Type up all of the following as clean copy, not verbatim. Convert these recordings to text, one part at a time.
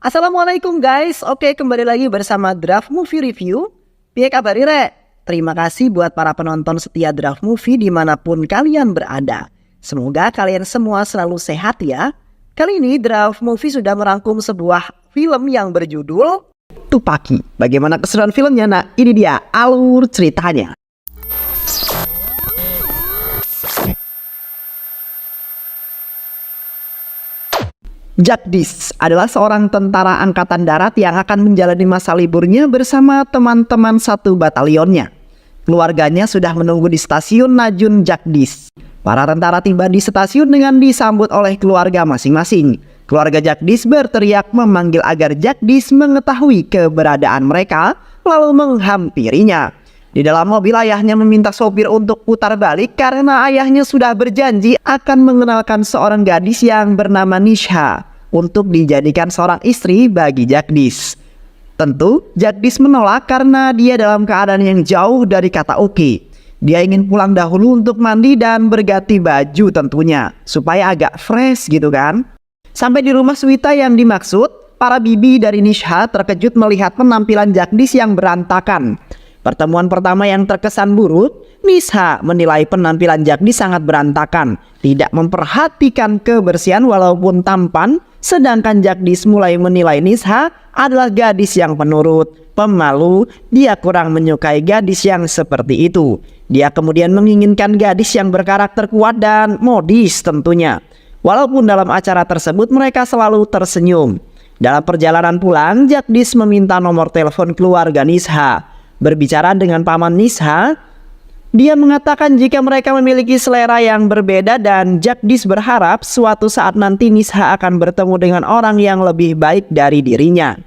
Assalamualaikum guys, oke kembali lagi bersama Draft Movie Review. Piye kabar Re? Terima kasih buat para penonton setia Draft Movie dimanapun kalian berada. Semoga kalian semua selalu sehat ya. Kali ini Draft Movie sudah merangkum sebuah film yang berjudul Tupaki. Bagaimana keseruan filmnya? Nah ini dia alur ceritanya. Jagdish adalah seorang tentara angkatan darat yang akan menjalani masa liburnya bersama teman-teman satu batalionnya. Keluarganya sudah menunggu di stasiun Najun Jagdish. Para tentara tiba di stasiun dengan disambut oleh keluarga masing-masing. Keluarga Jagdish berteriak memanggil agar Jagdish mengetahui keberadaan mereka, lalu menghampirinya. Di dalam mobil ayahnya meminta sopir untuk putar balik karena ayahnya sudah berjanji akan mengenalkan seorang gadis yang bernama Nisha untuk dijadikan seorang istri bagi Jagdish. Tentu Jagdish menolak karena dia dalam keadaan yang jauh dari kata oke. Dia ingin pulang dahulu untuk mandi dan berganti baju tentunya supaya agak fresh gitu kan. Sampai di rumah Swita yang dimaksud, para bibi dari Nisha terkejut melihat penampilan Jagdish yang berantakan. Pertemuan pertama yang terkesan buruk, Nisha menilai penampilan Jagdish sangat berantakan, tidak memperhatikan kebersihan walaupun tampan, sedangkan Jagdish mulai menilai Nisha adalah gadis yang penurut, pemalu, dia kurang menyukai gadis yang seperti itu. Dia kemudian menginginkan gadis yang berkarakter kuat dan modis tentunya. Walaupun dalam acara tersebut mereka selalu tersenyum. Dalam perjalanan pulang, Jagdish meminta nomor telepon keluarga Nisha. Berbicara dengan paman Nisha, dia mengatakan jika mereka memiliki selera yang berbeda dan Jagdish berharap suatu saat nanti Nisha akan bertemu dengan orang yang lebih baik dari dirinya.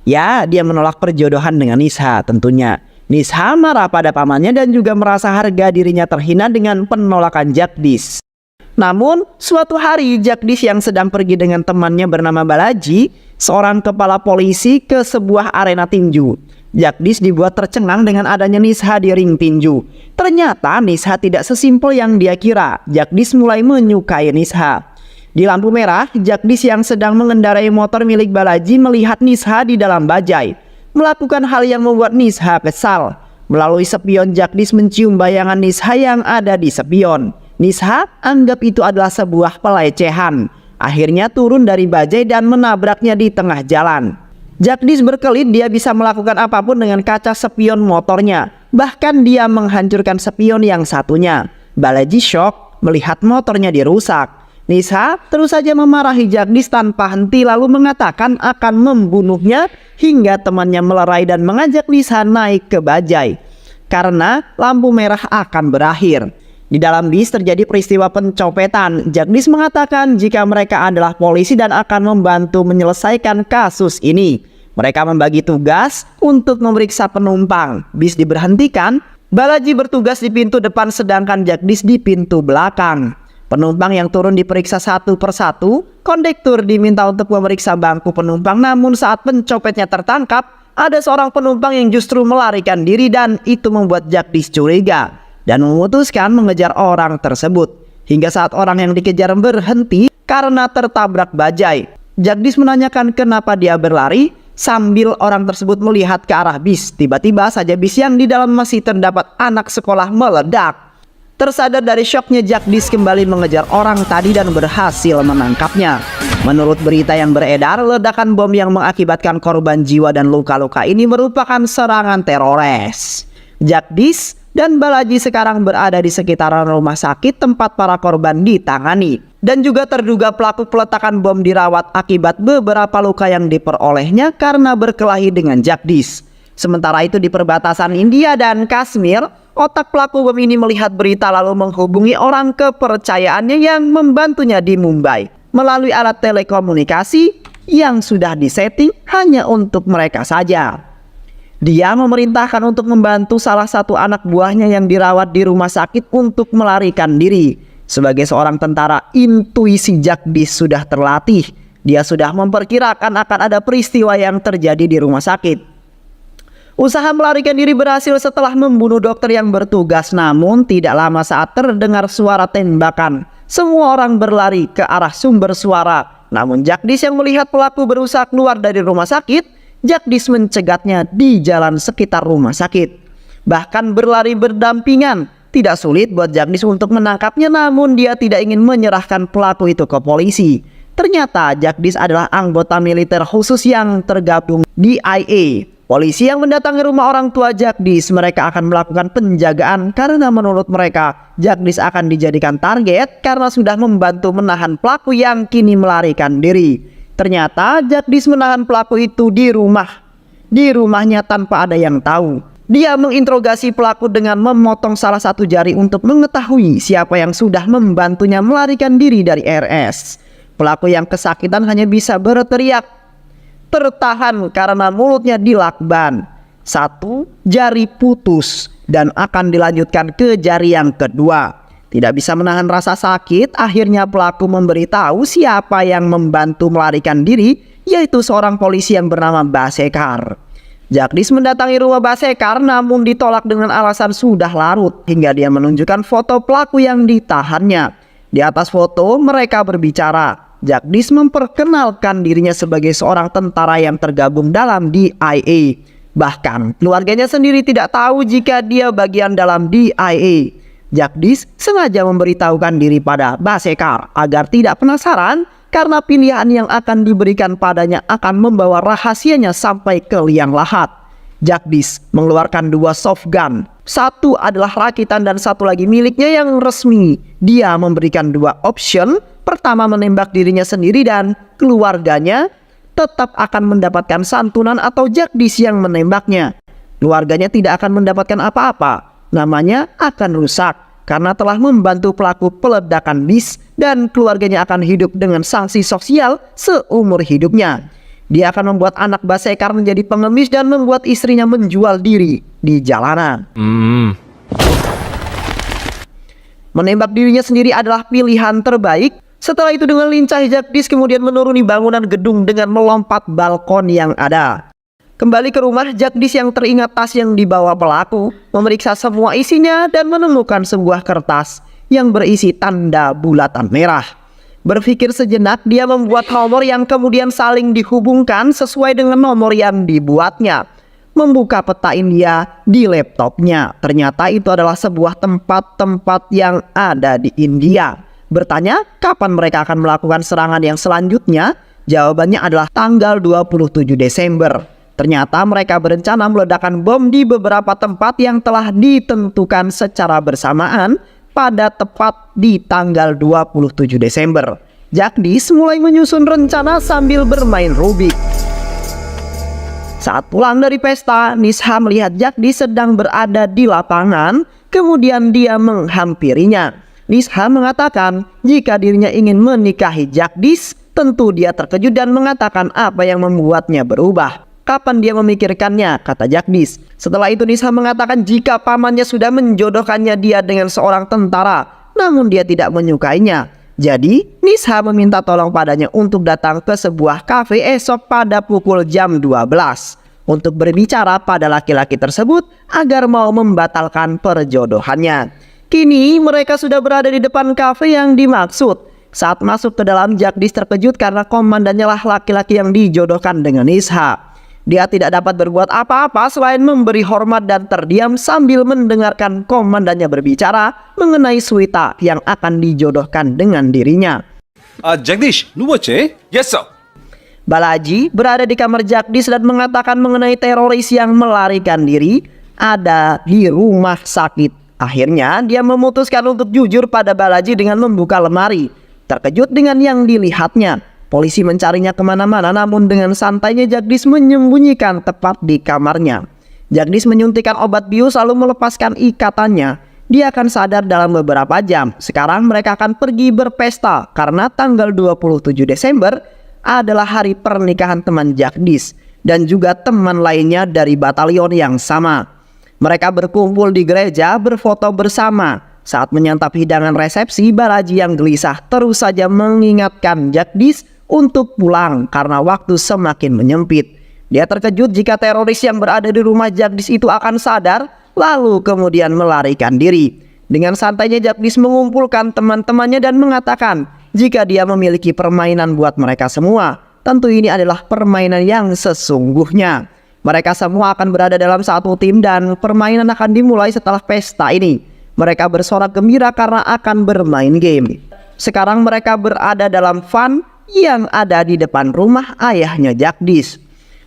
Ya, dia menolak perjodohan dengan Nisha tentunya. Nisha marah pada pamannya dan juga merasa harga dirinya terhina dengan penolakan Jagdish. Namun, suatu hari Jagdish yang sedang pergi dengan temannya bernama Balaji, seorang kepala polisi, ke sebuah arena tinju. Jagdish dibuat tercengang dengan adanya Nisha di ring tinju. Ternyata Nisha tidak sesimpel yang dia kira. Jagdish mulai menyukai Nisha. Di lampu merah, Jagdish yang sedang mengendarai motor milik Balaji melihat Nisha di dalam bajai, melakukan hal yang membuat Nisha kesal. Melalui spion, Jagdish mencium bayangan Nisha yang ada di spion. Nisha anggap itu adalah sebuah pelecehan. Akhirnya turun dari bajai dan menabraknya di tengah jalan. Jagdish berkelit dia bisa melakukan apapun dengan kaca spion motornya. Bahkan dia menghancurkan spion yang satunya. Balaji shock melihat motornya dirusak. Nisha terus saja memarahi Jagdish tanpa henti lalu mengatakan akan membunuhnya hingga temannya melerai dan mengajak Nisha naik ke bajai. Karena lampu merah akan berakhir. Di dalam bis terjadi peristiwa pencopetan. Jagdish mengatakan jika mereka adalah polisi dan akan membantu menyelesaikan kasus ini. Mereka membagi tugas untuk memeriksa penumpang. Bis diberhentikan, Balaji bertugas di pintu depan sedangkan Jagdish di pintu belakang. Penumpang yang turun diperiksa satu persatu. Kondektur diminta untuk memeriksa bangku penumpang, namun saat pencopetnya tertangkap, ada seorang penumpang yang justru melarikan diri dan itu membuat Jagdish curiga dan memutuskan mengejar orang tersebut. Hingga saat orang yang dikejar berhenti karena tertabrak bajai. Jagdish menanyakan kenapa dia berlari sambil orang tersebut melihat ke arah bis. Tiba-tiba saja bis yang di dalam masih terdapat anak sekolah meledak. Tersadar dari syoknya, Jagdish kembali mengejar orang tadi dan berhasil menangkapnya. Menurut berita yang beredar, ledakan bom yang mengakibatkan korban jiwa dan luka-luka ini merupakan serangan teroris. Jagdish dan Balaji sekarang berada di sekitaran rumah sakit tempat para korban ditangani. Dan juga terduga pelaku peletakan bom dirawat akibat beberapa luka yang diperolehnya karena berkelahi dengan Jagdish. Sementara itu di perbatasan India dan Kashmir, otak pelaku bom ini melihat berita lalu menghubungi orang kepercayaannya yang membantunya di Mumbai melalui alat telekomunikasi yang sudah disetting hanya untuk mereka saja. Dia memerintahkan untuk membantu salah satu anak buahnya yang dirawat di rumah sakit untuk melarikan diri. Sebagai seorang tentara, intuisi Jagdish sudah terlatih. Dia sudah memperkirakan akan ada peristiwa yang terjadi di rumah sakit. Usaha melarikan diri berhasil setelah membunuh dokter yang bertugas, namun tidak lama saat terdengar suara tembakan, semua orang berlari ke arah sumber suara. Namun Jagdish yang melihat pelaku berusaha keluar dari rumah sakit, Jagdish mencegatnya di jalan sekitar rumah sakit. Bahkan berlari berdampingan. Tidak sulit buat Jagdish untuk menangkapnya, namun dia tidak ingin menyerahkan pelaku itu ke polisi. Ternyata Jagdish adalah anggota militer khusus yang tergabung DIA. Polisi yang mendatangi rumah orang tua Jagdish, mereka akan melakukan penjagaan karena menurut mereka Jagdish akan dijadikan target karena sudah membantu menahan pelaku yang kini melarikan diri. Ternyata Jagdish menahan pelaku itu di rumahnya tanpa ada yang tahu. Dia menginterogasi pelaku dengan memotong salah satu jari untuk mengetahui siapa yang sudah membantunya melarikan diri dari RS. Pelaku yang kesakitan hanya bisa berteriak, tertahan karena mulutnya dilakban. Satu jari putus dan akan dilanjutkan ke jari yang kedua. Tidak bisa menahan rasa sakit, akhirnya pelaku memberitahu siapa yang membantu melarikan diri, yaitu seorang polisi yang bernama Basekar. Jagdish mendatangi rumah Basekar namun ditolak dengan alasan sudah larut, hingga dia menunjukkan foto pelaku yang ditahannya. Di atas foto mereka berbicara. Jagdish memperkenalkan dirinya sebagai seorang tentara yang tergabung dalam DIA. Bahkan keluarganya sendiri tidak tahu jika dia bagian dalam DIA. Jagdish sengaja memberitahukan diri pada Basekar agar tidak penasaran, karena pilihan yang akan diberikan padanya akan membawa rahasianya sampai ke liang lahat. Jagdish mengeluarkan dua soft gun. Satu adalah rakitan dan satu lagi miliknya yang resmi. Dia memberikan dua option. Pertama, menembak dirinya sendiri dan keluarganya tetap akan mendapatkan santunan atau Jagdish yang menembaknya. Keluarganya tidak akan mendapatkan apa-apa. Namanya akan rusak karena telah membantu pelaku peledakan bis, dan keluarganya akan hidup dengan sanksi sosial seumur hidupnya. Dia akan membuat anak Basekar menjadi pengemis dan membuat istrinya menjual diri di jalanan. Menembak dirinya sendiri adalah pilihan terbaik. Setelah itu dengan lincah Jagdish kemudian menuruni bangunan gedung dengan melompat balkon yang ada. Kembali ke rumah, Jagdish yang teringat tas yang dibawa pelaku, memeriksa semua isinya dan menemukan sebuah kertas yang berisi tanda bulatan merah. Berpikir sejenak, dia membuat nomor yang kemudian saling dihubungkan sesuai dengan nomor yang dibuatnya. Membuka peta India di laptopnya. Ternyata itu adalah sebuah tempat-tempat yang ada di India. Bertanya kapan mereka akan melakukan serangan yang selanjutnya? Jawabannya adalah tanggal 27 Desember. Ternyata mereka berencana meledakkan bom di beberapa tempat yang telah ditentukan secara bersamaan pada tepat di tanggal 27 Desember. Jagdish mulai menyusun rencana sambil bermain Rubik. Saat pulang dari pesta, Nisha melihat Jagdish sedang berada di lapangan, kemudian dia menghampirinya. Nisha mengatakan jika dirinya ingin menikahi Jagdish, tentu dia terkejut dan mengatakan apa yang membuatnya berubah. Kapan dia memikirkannya, kata Jagdish. Setelah itu Nisha mengatakan jika pamannya sudah menjodohkannya dia dengan seorang tentara, namun dia tidak menyukainya. Jadi Nisha meminta tolong padanya untuk datang ke sebuah kafe esok pada pukul jam 12 untuk berbicara pada laki-laki tersebut agar mau membatalkan perjodohannya. Kini mereka sudah berada di depan kafe yang dimaksud. Saat masuk ke dalam, Jagdish terkejut karena komandannya lah laki-laki yang dijodohkan dengan Nisha. Dia tidak dapat berbuat apa-apa selain memberi hormat dan terdiam sambil mendengarkan komandannya berbicara mengenai Sweta yang akan dijodohkan dengan dirinya. Jagdish, నువ్వు వచ్చే? Yes sir. Balaji berada di kamar Jagdish dan mengatakan mengenai teroris yang melarikan diri ada di rumah sakit. Akhirnya dia memutuskan untuk jujur pada Balaji dengan membuka lemari. Terkejut dengan yang dilihatnya, polisi mencarinya kemana-mana, namun dengan santainya Jagdish menyembunyikan tepat di kamarnya. Jagdish menyuntikkan obat bius lalu melepaskan ikatannya. Dia akan sadar dalam beberapa jam. Sekarang mereka akan pergi berpesta karena tanggal 27 Desember adalah hari pernikahan teman Jagdish dan juga teman lainnya dari batalion yang sama. Mereka berkumpul di gereja berfoto bersama. Saat menyantap hidangan resepsi, Balaji yang gelisah terus saja mengingatkan Jagdish untuk pulang karena waktu semakin menyempit. Dia terkejut jika teroris yang berada di rumah Jagdish itu akan sadar, lalu kemudian melarikan diri. Dengan santainya Jagdish mengumpulkan teman-temannya dan mengatakan jika dia memiliki permainan buat mereka semua. Tentu ini adalah permainan yang sesungguhnya. Mereka semua akan berada dalam satu tim dan permainan akan dimulai setelah pesta ini. Mereka bersorak gembira karena akan bermain game. Sekarang mereka berada dalam van yang ada di depan rumah ayahnya Jagdish.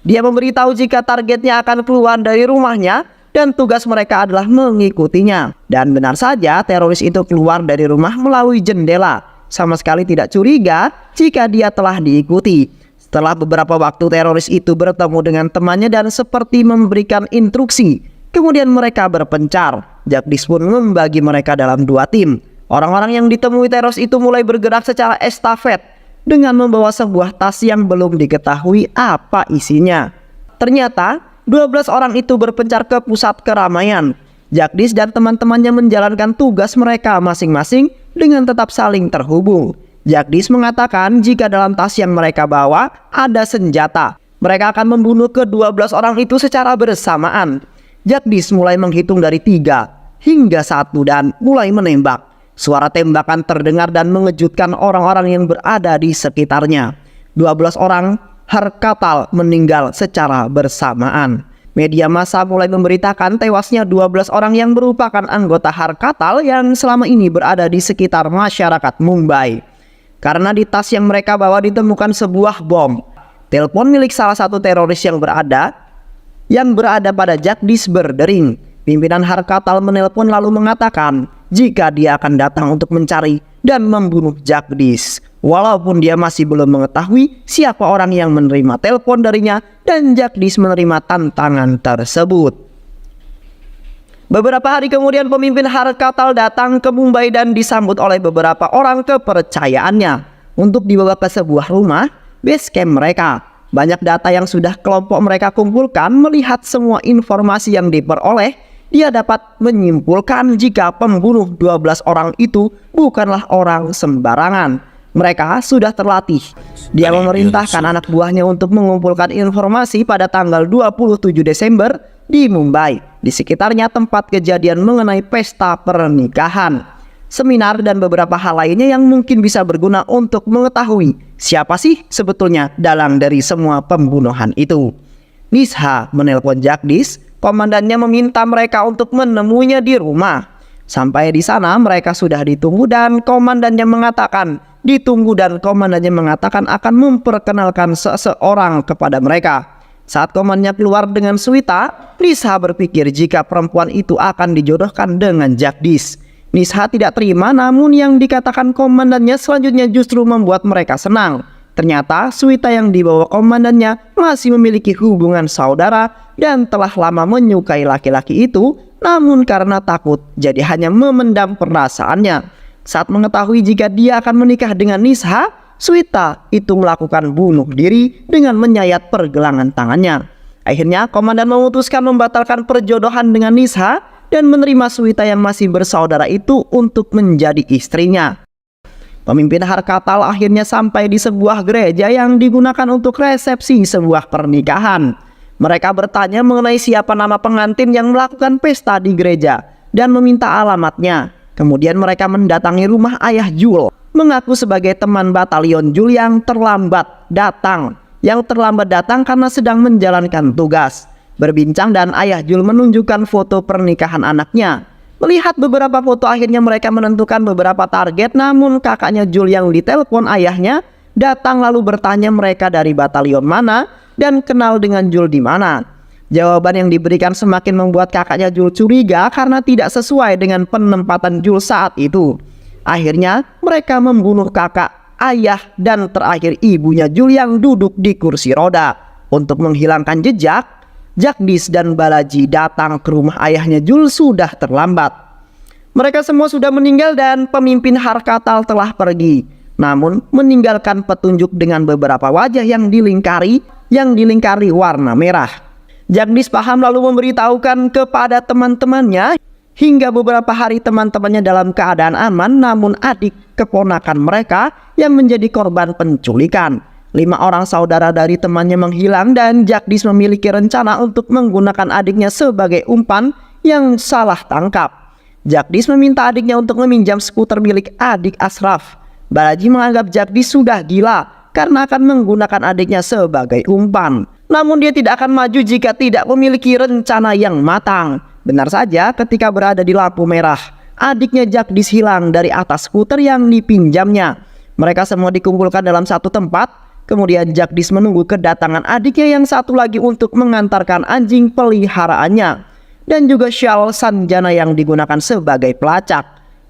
Dia memberitahu jika targetnya akan keluar dari rumahnya dan tugas mereka adalah mengikutinya. Dan benar saja teroris itu keluar dari rumah melalui jendela. Sama sekali tidak curiga jika dia telah diikuti. Setelah beberapa waktu teroris itu bertemu dengan temannya dan seperti memberikan instruksi. Kemudian mereka berpencar. Jagdish pun membagi mereka dalam dua tim. Orang-orang yang ditemui teroris itu mulai bergerak secara estafet dengan membawa sebuah tas yang belum diketahui apa isinya. Ternyata 12 orang itu berpencar ke pusat keramaian. Jagdish dan teman-temannya menjalankan tugas mereka masing-masing dengan tetap saling terhubung. Jagdish mengatakan jika dalam tas yang mereka bawa ada senjata. Mereka akan membunuh ke-12 orang itu secara bersamaan. Jagdish mulai menghitung dari 3 hingga 1 dan mulai menembak. Suara tembakan terdengar dan mengejutkan orang-orang yang berada di sekitarnya. 12 orang Harkatal meninggal secara bersamaan. Media massa mulai memberitakan tewasnya 12 orang yang merupakan anggota Harkatal yang selama ini berada di sekitar masyarakat Mumbai. Karena di tas yang mereka bawa ditemukan sebuah bom. Telepon milik salah satu teroris yang berada pada Jagdish berdering. Pimpinan Harkatal menelpon lalu mengatakan jika dia akan datang untuk mencari dan membunuh Jagdish. Walaupun dia masih belum mengetahui siapa orang yang menerima telepon darinya dan Jagdish menerima tantangan tersebut. Beberapa hari kemudian pemimpin Harkatal datang ke Mumbai dan disambut oleh beberapa orang kepercayaannya untuk dibawa ke sebuah rumah base camp mereka. Banyak data yang sudah kelompok mereka kumpulkan. Melihat semua informasi yang diperoleh, dia dapat menyimpulkan jika pembunuh 12 orang itu bukanlah orang sembarangan. Mereka sudah terlatih. Dia memerintahkan anak buahnya untuk mengumpulkan informasi pada tanggal 27 Desember di Mumbai, di sekitarnya tempat kejadian mengenai pesta pernikahan. Seminar dan beberapa hal lainnya yang mungkin bisa berguna untuk mengetahui siapa sih sebetulnya dalang dari semua pembunuhan itu. Nisha menelpon Jagdish. Komandannya meminta mereka untuk menemuinya di rumah. Sampai di sana mereka sudah ditunggu dan komandannya mengatakan akan memperkenalkan seseorang kepada mereka. Saat komandannya keluar dengan Swita, Nisha berpikir jika perempuan itu akan dijodohkan dengan Jagdish. Nisha tidak terima, namun yang dikatakan komandannya selanjutnya justru membuat mereka senang. Ternyata Swita yang dibawa komandannya masih memiliki hubungan saudara dan telah lama menyukai laki-laki itu, namun karena takut jadi hanya memendam perasaannya. Saat mengetahui jika dia akan menikah dengan Nisha, Swita itu melakukan bunuh diri dengan menyayat pergelangan tangannya. Akhirnya komandan memutuskan membatalkan perjodohan dengan Nisha dan menerima Swita yang masih bersaudara itu untuk menjadi istrinya. Pemimpin Harkatal akhirnya sampai di sebuah gereja yang digunakan untuk resepsi sebuah pernikahan. Mereka bertanya mengenai siapa nama pengantin yang melakukan pesta di gereja dan meminta alamatnya. Kemudian mereka mendatangi rumah ayah Jul, mengaku sebagai teman batalion Jul yang terlambat datang karena sedang menjalankan tugas. Berbincang dan ayah Jul menunjukkan foto pernikahan anaknya. Melihat beberapa foto akhirnya mereka menentukan beberapa target, namun kakaknya Jul yang ditelepon ayahnya datang lalu bertanya mereka dari batalion mana dan kenal dengan Jul di mana. Jawaban yang diberikan semakin membuat kakaknya Jul curiga karena tidak sesuai dengan penempatan Jul saat itu. Akhirnya mereka membunuh kakak, ayah, dan terakhir ibunya Jul yang duduk di kursi roda. Untuk menghilangkan jejak, Jagdish dan Balaji datang ke rumah ayahnya Jul sudah terlambat. Mereka semua sudah meninggal dan pemimpin Harkatal telah pergi, namun meninggalkan petunjuk dengan beberapa wajah yang dilingkari warna merah. Jagdish paham lalu memberitahukan kepada teman-temannya. Hingga beberapa hari teman-temannya dalam keadaan aman, namun adik keponakan mereka yang menjadi korban penculikan. 5 orang saudara dari temannya menghilang dan Jagdish memiliki rencana untuk menggunakan adiknya sebagai umpan yang salah tangkap. Jagdish meminta adiknya untuk meminjam skuter milik adik Ashraf. Balaji menganggap Jagdish sudah gila karena akan menggunakan adiknya sebagai umpan. Namun dia tidak akan maju jika tidak memiliki rencana yang matang. Benar saja, ketika berada di lampu merah, adiknya Jagdish hilang dari atas skuter yang dipinjamnya. Mereka semua dikumpulkan dalam satu tempat. Kemudian Jagdish menunggu kedatangan adiknya yang satu lagi untuk mengantarkan anjing peliharaannya dan juga syal Sanjana yang digunakan sebagai pelacak.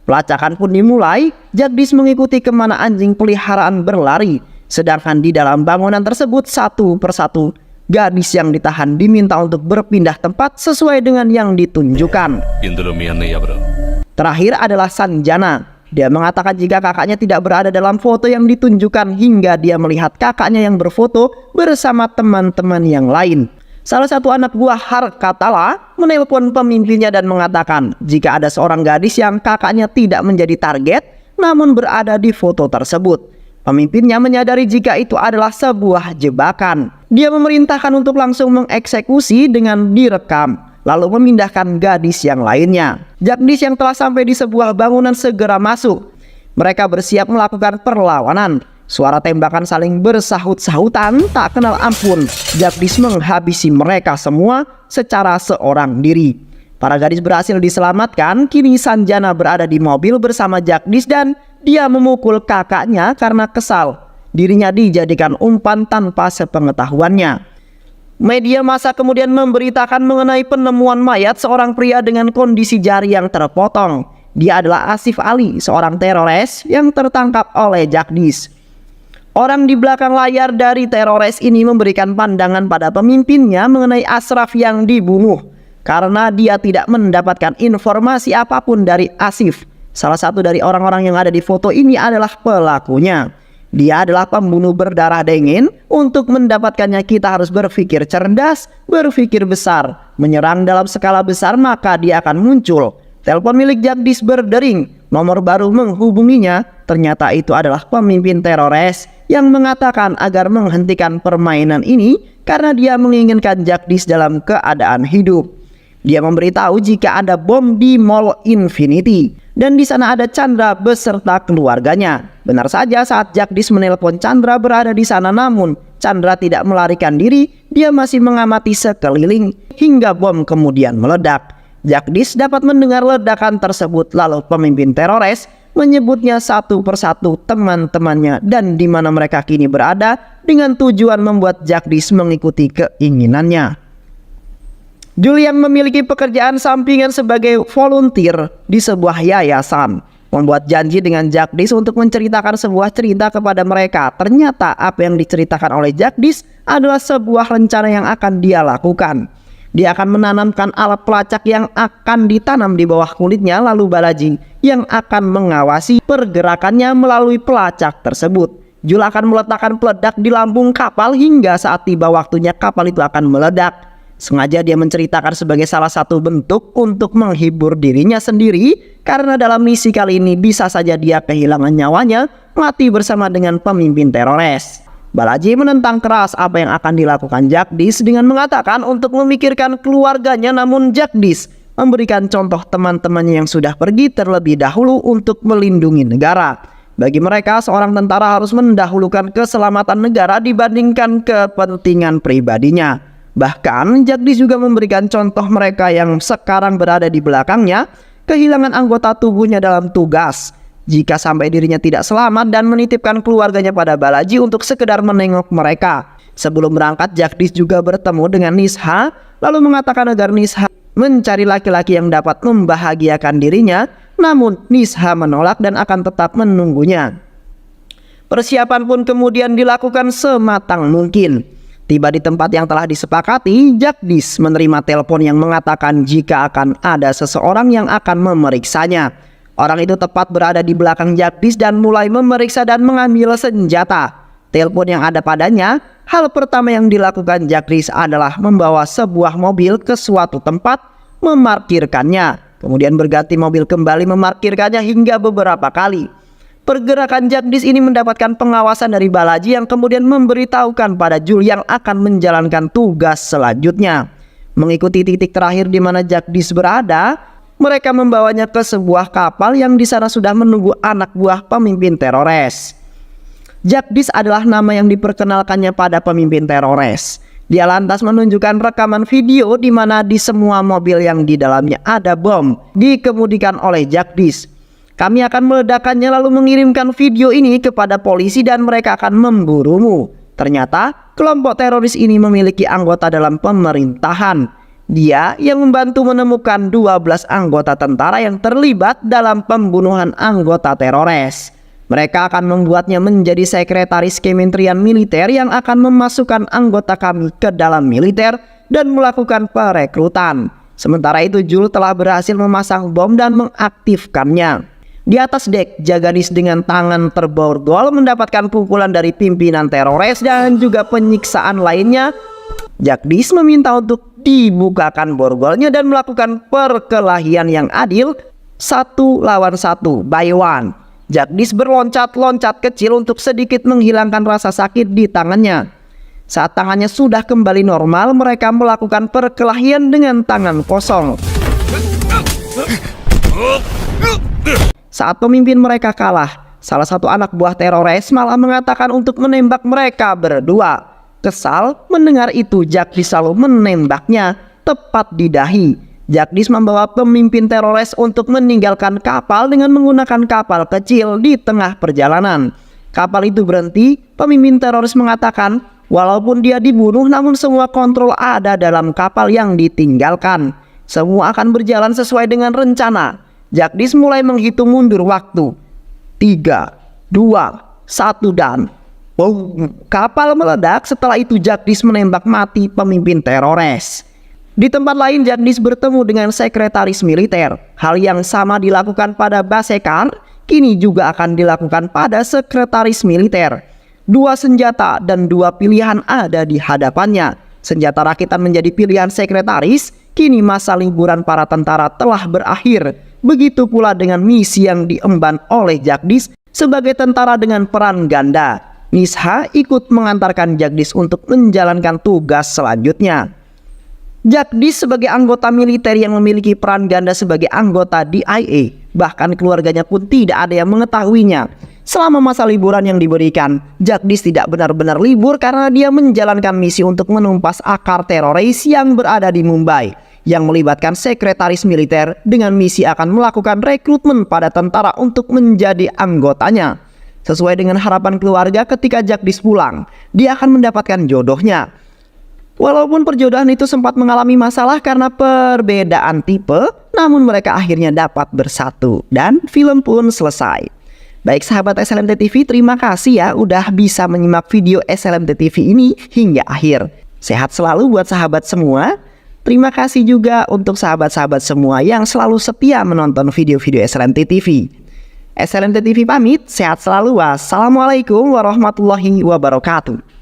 Pelacakan pun dimulai. Jagdish mengikuti kemana anjing peliharaan berlari. Sedangkan di dalam bangunan tersebut satu persatu gadis yang ditahan diminta untuk berpindah tempat sesuai dengan yang ditunjukkan. ఇందులో మీ అన్నయ్య ఎవరు? Terakhir adalah Sanjana. Dia mengatakan jika kakaknya tidak berada dalam foto yang ditunjukkan hingga dia melihat kakaknya yang berfoto bersama teman-teman yang lain. Salah satu anak buah Harkatala menelpon pemimpinnya dan mengatakan jika ada seorang gadis yang kakaknya tidak menjadi target namun berada di foto tersebut. Pemimpinnya menyadari jika itu adalah sebuah jebakan. Dia memerintahkan untuk langsung mengeksekusi dengan direkam, lalu memindahkan gadis yang lainnya. Jagdish yang telah sampai di sebuah bangunan segera masuk. Mereka bersiap melakukan perlawanan. Suara tembakan saling bersahut-sahutan tak kenal ampun. Jagdish menghabisi mereka semua secara seorang diri. Para gadis berhasil diselamatkan. Kini Sanjana berada di mobil bersama Jagdish dan dia memukul kakaknya karena kesal dirinya dijadikan umpan tanpa sepengetahuannya. Media massa kemudian memberitakan mengenai penemuan mayat seorang pria dengan kondisi jari yang terpotong. Dia adalah Asif Ali, seorang teroris yang tertangkap oleh Jagdish. Orang di belakang layar dari teroris ini memberikan pandangan pada pemimpinnya mengenai Ashraf yang dibunuh karena dia tidak mendapatkan informasi apapun dari Asif. Salah satu dari orang-orang yang ada di foto ini adalah pelakunya. Dia adalah pembunuh berdarah dingin. Untuk mendapatkannya kita harus berpikir cerdas, berpikir besar. Menyerang dalam skala besar maka dia akan muncul. Telepon milik Jagdish berdering. Nomor baru menghubunginya. Ternyata itu adalah pemimpin teroris yang mengatakan agar menghentikan permainan ini karena dia menginginkan Jagdish dalam keadaan hidup. Dia memberitahu jika ada bom di Mall Infinity dan di sana ada Chandra beserta keluarganya. Benar saja, saat Jagdish menelpon, Chandra berada di sana, namun Chandra tidak melarikan diri. Dia masih mengamati sekeliling hingga bom kemudian meledak. Jagdish dapat mendengar ledakan tersebut, lalu pemimpin teroris menyebutnya satu persatu teman-temannya dan di mana mereka kini berada dengan tujuan membuat Jagdish mengikuti keinginannya. Julian memiliki pekerjaan sampingan sebagai volunteer di sebuah yayasan. Membuat janji dengan Jagdish untuk menceritakan sebuah cerita kepada mereka. Ternyata apa yang diceritakan oleh Jagdish adalah sebuah rencana yang akan dia lakukan. Dia akan menanamkan alat pelacak yang akan ditanam di bawah kulitnya, lalu Balaji yang akan mengawasi pergerakannya melalui pelacak tersebut. Jul akan meletakkan peledak di lambung kapal hingga saat tiba waktunya kapal itu akan meledak. Sengaja dia menceritakan sebagai salah satu bentuk untuk menghibur dirinya sendiri karena dalam misi kali ini bisa saja dia kehilangan nyawanya, mati bersama dengan pemimpin teroris. Balaji menentang keras apa yang akan dilakukan Jagdish dengan mengatakan untuk memikirkan keluarganya, namun Jagdish memberikan contoh teman-temannya yang sudah pergi terlebih dahulu untuk melindungi negara. Bagi mereka, seorang tentara harus mendahulukan keselamatan negara dibandingkan kepentingan pribadinya. Bahkan Jagdish juga memberikan contoh mereka yang sekarang berada di belakangnya kehilangan anggota tubuhnya dalam tugas. Jika sampai dirinya tidak selamat dan menitipkan keluarganya pada Balaji untuk sekedar menengok mereka. Sebelum berangkat, Jagdish juga bertemu dengan Nisha lalu mengatakan agar Nisha mencari laki-laki yang dapat membahagiakan dirinya. Namun Nisha menolak dan akan tetap menunggunya. Persiapan pun kemudian dilakukan sematang mungkin. Tiba di tempat yang telah disepakati, Jagdish menerima telepon yang mengatakan jika akan ada seseorang yang akan memeriksanya. Orang itu tepat berada di belakang Jagdish dan mulai memeriksa dan mengambil senjata. Telepon yang ada padanya, hal pertama yang dilakukan Jagdish adalah membawa sebuah mobil ke suatu tempat, memarkirkannya. Kemudian berganti mobil kembali memarkirkannya hingga beberapa kali. Pergerakan Jagdish ini mendapatkan pengawasan dari Balaji yang kemudian memberitahukan pada Jul yang akan menjalankan tugas selanjutnya. Mengikuti titik terakhir di mana Jagdish berada, mereka membawanya ke sebuah kapal yang di sana sudah menunggu anak buah pemimpin teroris. Jagdish adalah nama yang diperkenalkannya pada pemimpin teroris. Dia lantas menunjukkan rekaman video di mana di semua mobil yang di dalamnya ada bom dikemudikan oleh Jagdish. Kami akan meledakkannya lalu mengirimkan video ini kepada polisi dan mereka akan memburumu. Ternyata kelompok teroris ini memiliki anggota dalam pemerintahan. Dia yang membantu menemukan 12 anggota tentara yang terlibat dalam pembunuhan anggota teroris. Mereka akan membuatnya menjadi sekretaris Kementerian Militer yang akan memasukkan anggota kami ke dalam militer dan melakukan perekrutan. Sementara itu Jul telah berhasil memasang bom dan mengaktifkannya. Di atas dek, Jagdish dengan tangan terborgol mendapatkan pukulan dari pimpinan teroris dan juga penyiksaan lainnya. Jagdish meminta untuk dibukakan borgolnya dan melakukan perkelahian yang adil 1 lawan 1 by 1. Jagdish berloncat-loncat kecil untuk sedikit menghilangkan rasa sakit di tangannya. Saat tangannya sudah kembali normal, mereka melakukan perkelahian dengan tangan kosong. Saat pemimpin mereka kalah, salah satu anak buah teroris malah mengatakan untuk menembak mereka berdua. Kesal mendengar itu, Jagdish selalu menembaknya tepat di dahi. Jagdish membawa pemimpin teroris untuk meninggalkan kapal dengan menggunakan kapal kecil di tengah perjalanan. Kapal itu berhenti, pemimpin teroris mengatakan walaupun dia dibunuh namun semua kontrol ada dalam kapal yang ditinggalkan. Semua akan berjalan sesuai dengan rencana. Jagdish mulai menghitung mundur waktu. 3, 2, 1 dan kapal meledak. Setelah itu Jagdish menembak mati pemimpin teroris. Di tempat lain Jagdish bertemu dengan sekretaris militer. Hal yang sama dilakukan pada Basekar, kini juga akan dilakukan pada sekretaris militer. 2 senjata dan 2 pilihan ada di hadapannya. Senjata rakitan menjadi pilihan sekretaris. Kini masa liburan para tentara telah berakhir. Begitu pula dengan misi yang diemban oleh Jagdish sebagai tentara dengan peran ganda. Nisha ikut mengantarkan Jagdish untuk menjalankan tugas selanjutnya. Jagdish sebagai anggota militer yang memiliki peran ganda sebagai anggota DIA, bahkan keluarganya pun tidak ada yang mengetahuinya. Selama masa liburan yang diberikan, Jagdish tidak benar-benar libur karena dia menjalankan misi untuk menumpas akar teroris yang berada di Mumbai, yang melibatkan sekretaris militer dengan misi akan melakukan rekrutmen pada tentara untuk menjadi anggotanya. Sesuai dengan harapan keluarga, ketika Jagdish pulang, dia akan mendapatkan jodohnya. Walaupun perjodohan itu sempat mengalami masalah karena perbedaan tipe, namun mereka akhirnya dapat bersatu dan film pun selesai. Baik sahabat SLMT TV, terima kasih ya udah bisa menyimak video SLMT TV ini hingga akhir. Sehat selalu buat sahabat semua. Terima kasih juga untuk sahabat-sahabat semua yang selalu setia menonton video-video SLMT TV. SLMT TV pamit, sehat selalu. Wassalamualaikum warahmatullahi wabarakatuh.